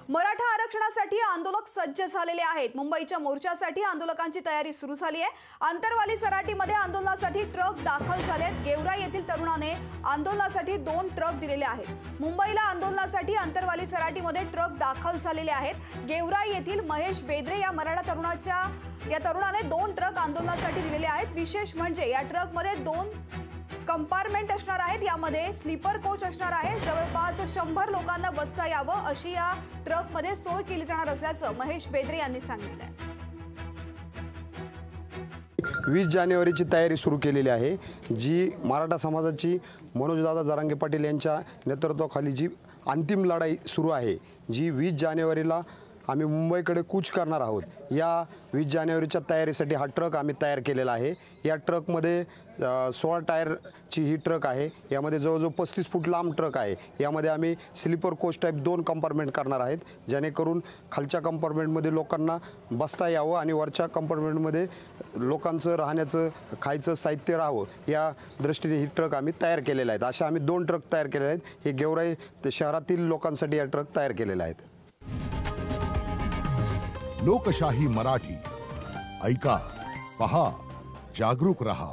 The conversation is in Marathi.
मराठा आरक्षणासाठी आंदोलक सज्ज झालेले आहेत। मुंबईच्या मोर्चासाठी आंदोलकांची तयारी सुरू झाली आहे। आंतरवाली सराटीमध्ये आंदोलनासाठी ट्रक दाखल झाले आहेत। गेवराई येथील तरुणाने आंदोलनासाठी 2 ट्रक दिलेले आहेत। मुंबईला आंदोलनासाठी आंतरवाली सराटीमध्ये ट्रक दाखल झालेले आहेत। गेवराई येथील महेश बेद्रे या मराठा तरुणाने 2 ट्रक आंदोलनासाठी दिलेले आहेत। विशेष म्हणजे या ट्रकमध्ये 2 कंपार्टमेंट असणार आहेत। यामध्ये स्लीपर कोच असणार आहे। जवळपास 100 लोकांना बसता यावं अशी या ट्रकमध्ये सोय केली जाणार असल्याचं महेश बेद्रे यांनी सांगितलंय। 20 जानेवारीची तयारी सुरू केलेली आहे, जी मराठा समाजाची मनोजदादा जरांगे पाटील यांच्या नेतृत्वाखाली जी अंतिम लढाई सुरू आहे, जी 20 जानेवारीला आम्ही मुंबईकडे कूच करणार आहोत। या 20 जानेवारीच्या तयारीसाठी हा ट्रक आम्ही तयार केलेला आहे। या ट्रकमध्ये 16 टायरची ही ट्रक आहे। यामध्ये जवळजवळ 35 फूट लांब ट्रक आहे। यामध्ये आम्ही स्लीपर कोच टाईप 2 कंपार्टमेंट करणार आहेत, जेणेकरून खालच्या कंपार्टमेंटमध्ये लोकांना बसता यावं आणि वरच्या कंपार्टमेंटमध्ये लोकांचं राहण्याचं खायचं साहित्य राहावं, या दृष्टीने ही ट्रक आम्ही तयार केलेले आहेत। अशा आम्ही 2 ट्रक तयार केलेले आहेत। हे गेवराई शहरातील लोकांसाठी या ट्रक तयार केलेले आहेत। लोकशाही मराठी ऐका, पहा, जागरूक रहा।